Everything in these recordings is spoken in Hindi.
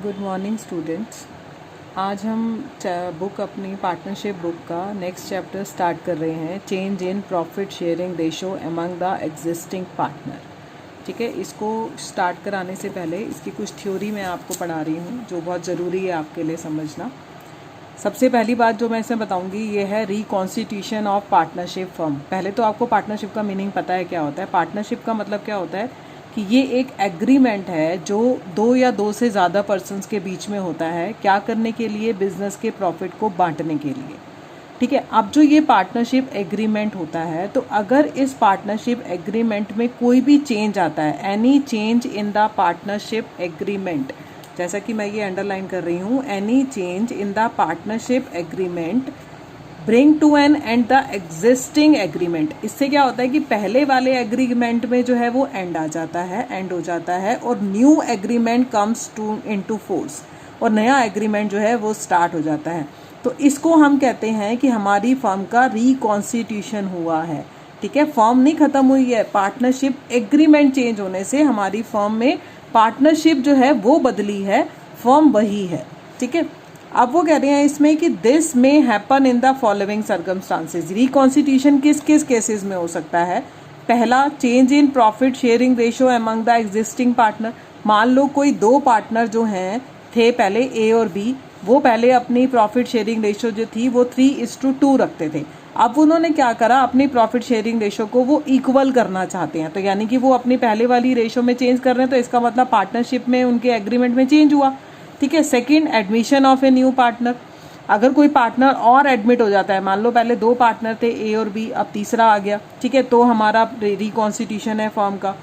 Good morning students. आज हम बुक अपनी पार्टनरशिप बुक का नेक्स्ट चैप्टर स्टार्ट कर रहे हैं, change in profit sharing ratio among the existing partner. ठीक है, इसको स्टार्ट कराने से पहले इसकी कुछ थ्योरी मैं आपको पढ़ा रही हूँ जो बहुत ज़रूरी है आपके लिए समझना। सबसे पहली बात जो मैं इसमें बताऊंगी ये है रिकॉन्स्टिट्यूशन ऑफ पार्टनरशिप फर्म। पहले तो आपको पार्टनरशिप का मीनिंग पता है क्या होता है। पार्टनरशिप का मतलब क्या होता है कि ये एक एग्रीमेंट है जो दो या दो से ज़्यादा पर्सन्स के बीच में होता है, क्या करने के लिए, बिजनेस के प्रॉफिट को बांटने के लिए। ठीक है, अब जो ये पार्टनरशिप एग्रीमेंट होता है, तो अगर इस पार्टनरशिप एग्रीमेंट में कोई भी चेंज आता है, any change in the partnership agreement, जैसा कि मैं ये अंडरलाइन कर रही हूँ, any change in the partnership agreement bring to an end the existing agreement. इससे क्या होता है कि पहले वाले एग्रीमेंट में जो है वो एंड आ जाता है, एंड हो जाता है, और new agreement comes to into force, और नया एग्रीमेंट जो है वो स्टार्ट हो जाता है। तो इसको हम कहते हैं कि हमारी फर्म का रिकॉन्स्टिट्यूशन हुआ है। ठीक है, फर्म नहीं खत्म हुई है, पार्टनरशिप एग्रीमेंट चेंज होने से हमारी फर्म में पार्टनरशिप जो है वो बदली है, फर्म वही है। ठीक है, अब वो कह रहे हैं इसमें कि this may happen in the following circumstances. Reconstitution किस किस केसेस में हो सकता है? पहला, change in profit sharing ratio among the existing partner. मान लो कोई दो पार्टनर जो हैं थे पहले, ए और बी, वो पहले अपनी प्रॉफिट शेयरिंग रेशो जो थी वो 3:2 रखते थे। अब उन्होंने क्या करा, अपनी प्रॉफिट शेयरिंग रेशो को वो इक्वल करना चाहते हैं, तो यानी कि वो अपनी पहले वाली रेशो में चेंज कर रहे हैं, तो इसका मतलब पार्टनरशिप में उनके एग्रीमेंट में चेंज हुआ। ठीक है, second, admission of a new partner. अगर कोई पार्टनर और एडमिट हो जाता है, मान लो पहले दो पार्टनर थे ए और बी, अब तीसरा आ गया, ठीक है, तो हमारा रिकॉन्स्टिट्यूशन है फर्म का।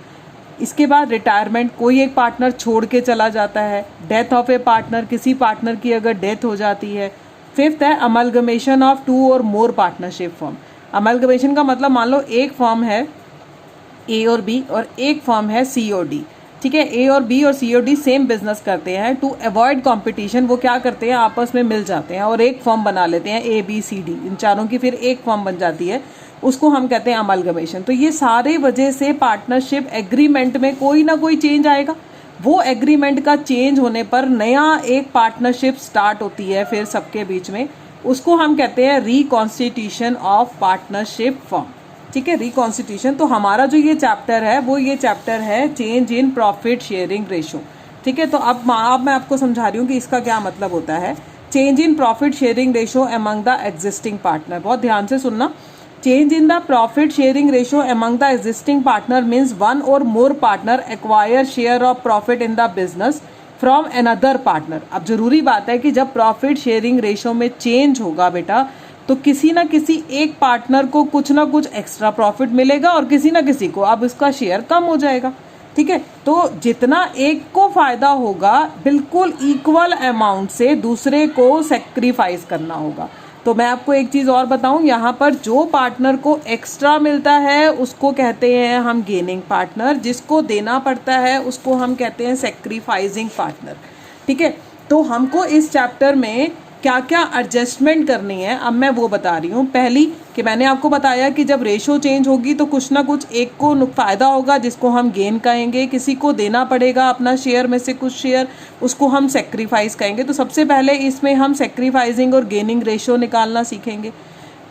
इसके बाद रिटायरमेंट, कोई एक पार्टनर छोड़ के चला जाता है। डेथ ऑफ ए पार्टनर, किसी पार्टनर की अगर डेथ हो जाती है। फिफ्थ है अमलगमेशन ऑफ टू और मोर पार्टनरशिप फर्म। अमलगमेशन का मतलब मान लो एक फर्म है ए और बी और एक फर्म है सी और डी। ठीक है, ए और बी और सी और डी सेम बिजनेस करते हैं, टू अवॉइड कंपटीशन वो क्या करते हैं, आपस में मिल जाते हैं और एक फर्म बना लेते हैं, ए बी सी डी, इन चारों की फिर एक फर्म बन जाती है, उसको हम कहते हैं अमलगमेशन। तो ये सारे वजह से पार्टनरशिप एग्रीमेंट में कोई ना कोई चेंज आएगा। वो एग्रीमेंट का चेंज होने पर नया एक पार्टनरशिप स्टार्ट होती है फिर सबके बीच में, उसको हम कहते हैं रिकॉन्स्टिट्यूशन ऑफ पार्टनरशिप फर्म। ठीक है, रिकॉन्स्टिट्यूशन। तो हमारा जो ये चैप्टर है वो ये चैप्टर है change in profit sharing ratio. ठीक है, तो अब मैं आपको समझा रही हूँ कि इसका क्या मतलब होता है। Change in profit sharing ratio among the existing partner, बहुत ध्यान से सुनना। Change in the profit sharing ratio among the existing partner means one और more partner acquire share of profit in the business from another partner. अब जरूरी बात है कि जब प्रॉफिट शेयरिंग रेशो में चेंज होगा बेटा, तो किसी ना किसी एक पार्टनर को कुछ ना कुछ एक्स्ट्रा प्रॉफिट मिलेगा और किसी ना किसी को अब उसका शेयर कम हो जाएगा। ठीक है, तो जितना एक को फायदा होगा बिल्कुल इक्वल अमाउंट से दूसरे को सेक्रीफाइस करना होगा। तो मैं आपको एक चीज और बताऊं, यहाँ पर जो पार्टनर को एक्स्ट्रा मिलता है उसको कहते हैं हम गेनिंग पार्टनर, जिसको देना पड़ता है उसको हम कहते हैं सेक्रीफाइसिंग पार्टनर। ठीक है, तो हमको इस चैप्टर में क्या क्या एडजस्टमेंट करनी है अब मैं वो बता रही हूँ। पहली कि मैंने आपको बताया कि जब रेशो चेंज होगी तो कुछ ना कुछ एक को फायदा होगा जिसको हम गेन कहेंगे, किसी को देना पड़ेगा अपना शेयर में से कुछ शेयर, उसको हम सेक्रीफाइस कहेंगे। तो सबसे पहले इसमें हम सेक्रीफाइसिंग और गेनिंग रेशो निकालना सीखेंगे।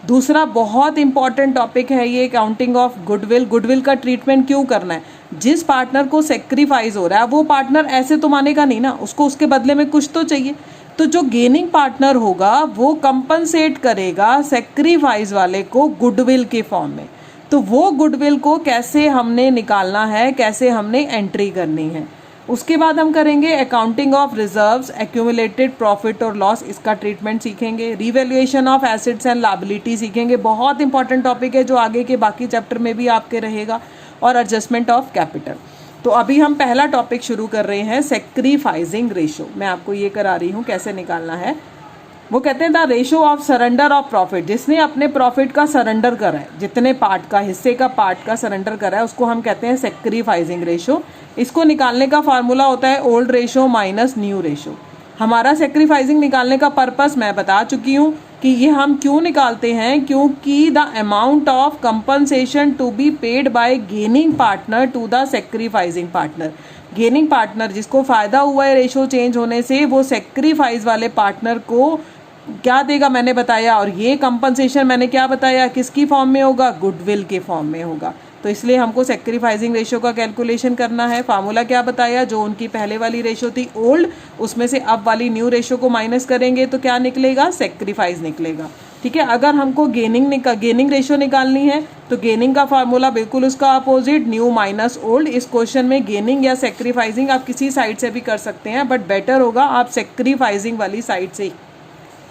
दूसरा बहुत इंपॉर्टेंट टॉपिक है ये काउंटिंग ऑफ गुडविल। गुडविल का ट्रीटमेंट क्यों करना है, जिस पार्टनर को सेक्रीफाइस हो रहा है वो पार्टनर ऐसे तो मानेगा नहीं ना, उसको उसके बदले में कुछ तो चाहिए। तो जो गेनिंग पार्टनर होगा वो कंपनसेट करेगा सेक्रीफाइस वाले को गुडविल के फॉर्म में। तो वो गुडविल को कैसे हमने निकालना है, कैसे हमने एंट्री करनी है। उसके बाद हम करेंगे accounting of reserves, accumulated profit और लॉस, इसका ट्रीटमेंट सीखेंगे। Revaluation of assets and liability सीखेंगे, बहुत इंपॉर्टेंट टॉपिक है जो आगे के बाकी चैप्टर में भी आपके रहेगा। और एडजस्टमेंट ऑफ कैपिटल। तो अभी हम पहला टॉपिक शुरू कर रहे हैं, सेक्रीफाइसिंग रेशो। मैं आपको ये करा रही हूँ कैसे निकालना है। वो कहते हैं the ratio of surrender of profit, जिसने अपने प्रॉफिट का सरेंडर करा है, जितने पार्ट का हिस्से का पार्ट का सरेंडर करा है उसको हम कहते हैं सेक्रीफाइसिंग रेशो। इसको निकालने का फार्मूला होता है old ratio minus new ratio. हमारा सेक्रीफाइसिंग निकालने का पर्पस मैं बता चुकी हूँ, कि ये हम क्यों निकालते हैं, क्योंकि the amount of compensation to be paid by gaining partner to the sacrificing partner, gaining partner जिसको फ़ायदा हुआ है रेशो चेंज होने से, वो सेक्रीफाइस वाले पार्टनर को क्या देगा मैंने बताया, और ये कंपनसेशन मैंने क्या बताया किसकी फॉर्म में होगा, गुडविल के फॉर्म में होगा। तो इसलिए हमको सेक्रीफाइसिंग रेशो का कैलकुलेशन करना है। फार्मूला क्या बताया, जो उनकी पहले वाली रेशो थी ओल्ड, उसमें से अब वाली न्यू रेशो को माइनस करेंगे तो क्या निकलेगा, सेक्रीफाइस निकलेगा। ठीक है, अगर हमको गेनिंग रेशो निकालनी है तो गेनिंग का फार्मूला बिल्कुल उसका अपोजिट, न्यू माइनस ओल्ड। इस क्वेश्चन में गेनिंग या सेक्रीफाइसिंग आप किसी साइड से भी कर सकते हैं, बट बेटर होगा आप सेक्रीफाइसिंग वाली साइड से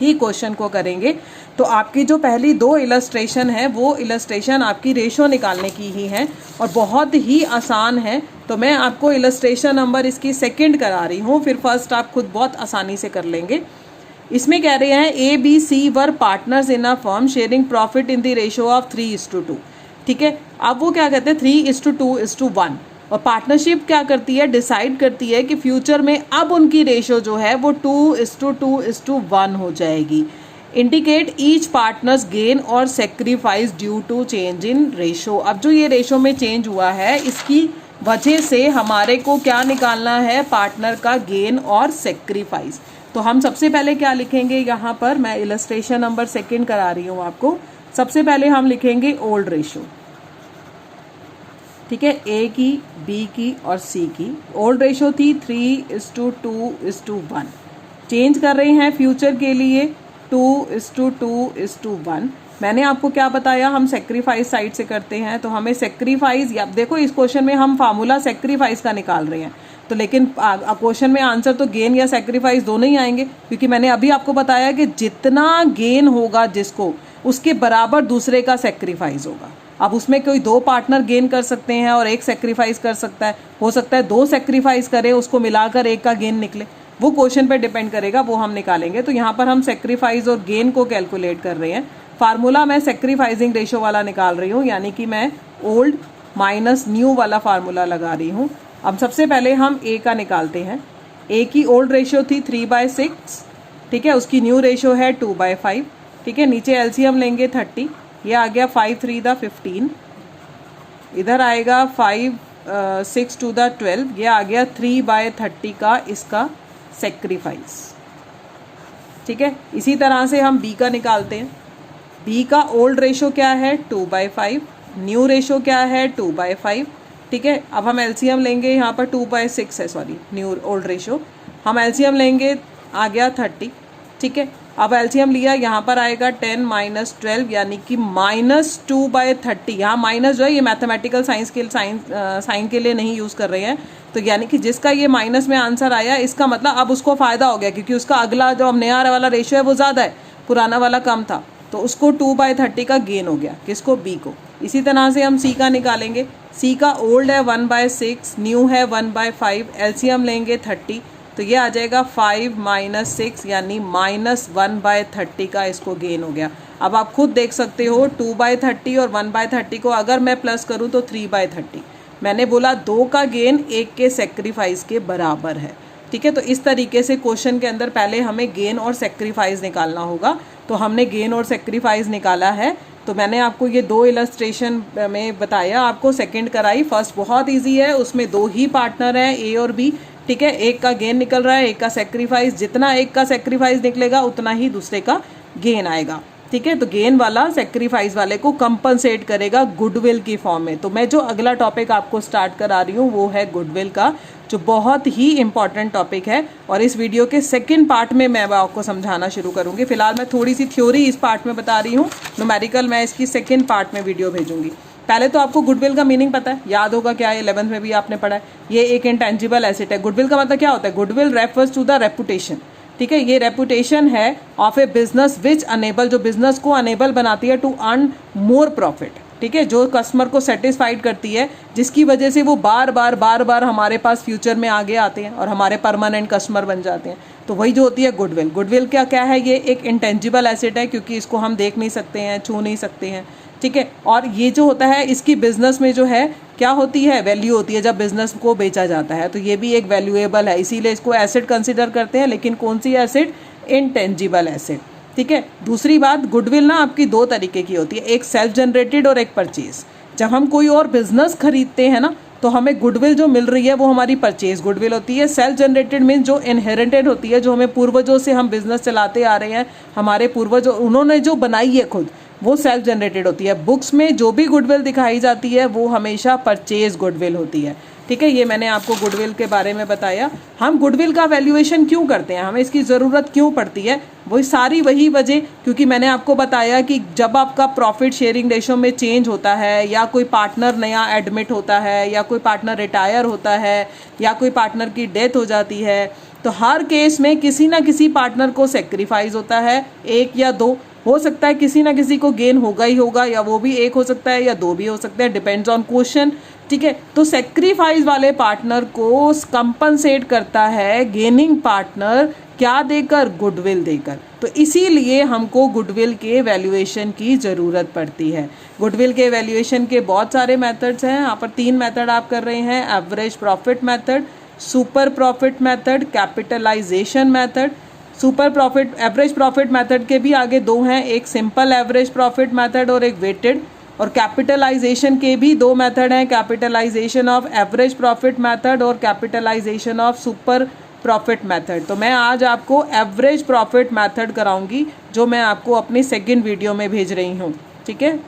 ही क्वेश्चन को करेंगे। तो आपकी जो पहली दो इलस्ट्रेशन है वो इलस्ट्रेशन आपकी रेशो निकालने की ही है और बहुत ही आसान है। तो मैं आपको इलस्ट्रेशन नंबर इसकी सेकंड करा रही हूँ, फिर फर्स्ट आप खुद बहुत आसानी से कर लेंगे। इसमें कह रहे हैं A B C were partners in a firm sharing profit in the ratio of 3:2। ठीक है, अब वो क्या कहते हैं 3:2:1, और पार्टनरशिप क्या करती है, डिसाइड करती है कि फ्यूचर में अब उनकी रेशो जो है वो 2:2:1 हो जाएगी। इंडिकेट ईच पार्टनर्स गेन और sacrifice due to change in ratio. अब जो ये रेशो में चेंज हुआ है इसकी वजह से हमारे को क्या निकालना है, पार्टनर का गेन और सेक्रीफाइस। तो हम सबसे पहले क्या लिखेंगे, यहाँ पर मैं इलस्ट्रेशन नंबर सेकंड करा रही हूँ आपको। सबसे पहले हम लिखेंगे ओल्ड रेशो। ठीक है, ए की, बी की और सी की ओल्ड रेशो थी 3:2:1। चेंज कर रहे हैं फ्यूचर के लिए 2:2:1। मैंने आपको क्या बताया, हम सेक्रीफाइस साइड से करते हैं, तो हमें सेक्रीफाइस, या देखो इस क्वेश्चन में हम फार्मूला सेक्रीफाइस का निकाल रहे हैं, तो लेकिन क्वेश्चन में आंसर तो गेन या सेक्रीफाइस दोनों ही आएंगे, क्योंकि मैंने अभी आपको बताया कि जितना गेन होगा जिसको, उसके बराबर दूसरे का सेक्रीफाइस होगा। अब उसमें कोई दो पार्टनर गेन कर सकते हैं और एक सेक्रीफाइस कर सकता है, हो सकता है दो सेक्रीफाइस करे उसको मिलाकर एक का गेन निकले, वो क्वेश्चन पे डिपेंड करेगा, वो हम निकालेंगे। तो यहाँ पर हम सेक्रीफाइस और गेन को कैलकुलेट कर रहे हैं। फार्मूला मैं सेक्रीफाइसिंग रेशो वाला निकाल रही हूँ, यानी कि मैं ओल्ड माइनस न्यू वाला फार्मूला लगा रही हूँ। अब सबसे पहले हम ए का निकालते हैं। ए की ओल्ड रेशो थी 3/6, ठीक है, उसकी न्यू रेशो है 2/5। ठीक है, नीचे एलसीएम लेंगे 30, ये आ गया 5×3=15, इधर आएगा 5×6=12, ये आ गया 3/30 का इसका सेक्रीफाइस। ठीक है, इसी तरह से हम बी का निकालते हैं। बी का ओल्ड रेशो क्या है 2/5, न्यू रेशो क्या है 2/5। ठीक है, अब हम एलसीएम लेंगे, यहाँ पर 2/6 है, सॉरी न्यू ओल्ड रेशो, हम एलसीएम लेंगे, आ गया 30। ठीक है, अब एलसीएम लिया, यहाँ पर आएगा 10 - 12 यानी कि -2/30। यहाँ माइनस जो है ये मैथमेटिकल साइन के लिए नहीं यूज़ कर रहे हैं, तो यानी कि जिसका ये माइनस में आंसर आया इसका मतलब अब उसको फ़ायदा हो गया, क्योंकि उसका अगला जो अब नया वाला रेशो है वो ज़्यादा है, पुराना वाला कम था, तो उसको 2/30 का गेन हो गया, किसको, बी को। इसी तरह से हम सी का निकालेंगे। सी का ओल्ड है 1/6, न्यू है 1/5, एलसीएम लेंगे 30, तो ये आ जाएगा 5 - 6 यानी -1/30 का इसको गेन हो गया। अब आप खुद देख सकते हो 2/30 और 1/30 को अगर मैं प्लस करूँ तो 3/30। मैंने बोला दो का गेन एक के सेक्रीफाइस के बराबर है। ठीक है, तो इस तरीके से क्वेश्चन के अंदर पहले हमें गेन और सेक्रीफाइस निकालना होगा। तो हमने गेन और सेक्रीफाइस निकाला है। तो मैंने आपको ये दो इलस्ट्रेशन में बताया, आपको सेकंड कराई। फर्स्ट बहुत इजी है, उसमें दो ही पार्टनर हैं ए और बी। ठीक है, एक का गेन निकल रहा है, एक का सेक्रीफाइस, जितना एक का सेक्रीफाइस निकलेगा उतना ही दूसरे का गेन आएगा। ठीक है, तो गेन वाला सेक्रीफाइस वाले को कंपनसेट करेगा गुडविल की फॉर्म में। तो मैं जो अगला टॉपिक आपको स्टार्ट करा रही हूँ वो है गुडविल का, जो बहुत ही इंपॉर्टेंट टॉपिक है, और इस वीडियो के सेकंड पार्ट में मैं आपको समझाना शुरू करूँगी। फिलहाल मैं थोड़ी सी थ्योरी इस पार्ट में बता रही हूँ, न्यूमेरिकल मैं इसकी सेकंड पार्ट में वीडियो भेजूंगी। पहले तो आपको गुडविल का मीनिंग पता है, याद होगा क्या, 11th में भी आपने पढ़ा है। ये एक इंटेंजिबल एसेट है। गुडविल का मतलब क्या होता है, goodwill refers to the reputation. ठीक है, ये रेपुटेशन है of a business which enable, जो बिजनेस को अनेबल बनाती है टू अर्न मोर प्रॉफिट। ठीक है, जो कस्टमर को सेटिस्फाइड करती है, जिसकी वजह से वो बार बार हमारे पास फ्यूचर में आगे आते हैं और हमारे परमानेंट कस्टमर बन जाते हैं। तो वही जो होती है गुडविल। गुडविल क्या है, ये एक इंटेंजिबल एसेट है, क्योंकि इसको हम देख नहीं सकते हैं, छू नहीं सकते हैं। ठीक है, और ये जो होता है इसकी बिजनेस में जो है क्या होती है, वैल्यू होती है जब बिजनेस को बेचा जाता है, तो ये भी एक वैल्यूएबल है, इसीलिए इसको एसेट कंसिडर करते हैं। लेकिन कौन सी एसेट, इंटेंजिबल एसेट। ठीक है। दूसरी बात, गुडविल ना आपकी दो तरीके की होती है, एक सेल्फ जनरेटेड और एक परचेज। जब हम कोई और बिजनेस खरीदते हैं ना तो हमें गुडविल जो मिल रही है वो हमारी परचेज गुडविल होती है। सेल्फ जनरेटेड मीन जो इनहेरिटेड होती है, जो हमें पूर्वजों से हम बिजनेस चलाते आ रहे हैं, हमारे पूर्वज उन्होंने जो बनाई है खुद, वो सेल्फ जनरेटेड होती है। बुक्स में जो भी गुडविल दिखाई जाती है वो हमेशा परचेज गुडविल होती है, ठीक है। ये मैंने आपको गुडविल के बारे में बताया। हम गुडविल का वैल्यूएशन क्यों करते हैं, हमें इसकी ज़रूरत क्यों पड़ती है, वही वजह, क्योंकि मैंने आपको बताया कि जब आपका प्रॉफिट शेयरिंग रेशो में चेंज होता है, या कोई पार्टनर नया एडमिट होता है, या कोई पार्टनर रिटायर होता है, या कोई पार्टनर की डेथ हो जाती है, तो हर केस में किसी ना किसी पार्टनर को सेक्रीफाइस होता है, एक या दो हो सकता है, किसी ना किसी को गेन होगा ही होगा, या वो भी एक हो सकता है या दो भी हो सकते हैं, डिपेंड्स ऑन क्वेश्चन, ठीक है। तो सेक्रीफाइस वाले पार्टनर को कंपनसेट करता है गेनिंग पार्टनर, क्या देकर, गुडविल देकर। तो इसीलिए हमको गुडविल के वैल्यूएशन की ज़रूरत पड़ती है। गुडविल के वैल्यूएशन के बहुत सारे मेथड्स हैं, यहाँ पर 3 मेथड आप कर रहे हैं, average profit method, super profit method, capitalisation method. Super profit average profit method के भी आगे 2 हैं, एक सिंपल एवरेज प्रॉफिट मेथड और एक वेटेड। और कैपिटलाइजेशन के भी 2 मेथड हैं, capitalisation of average profit method और capitalisation of super profit method. तो मैं आज आपको एवरेज प्रॉफिट मेथड कराऊंगी, जो मैं आपको अपनी सेकंड वीडियो में भेज रही हूँ, ठीक है।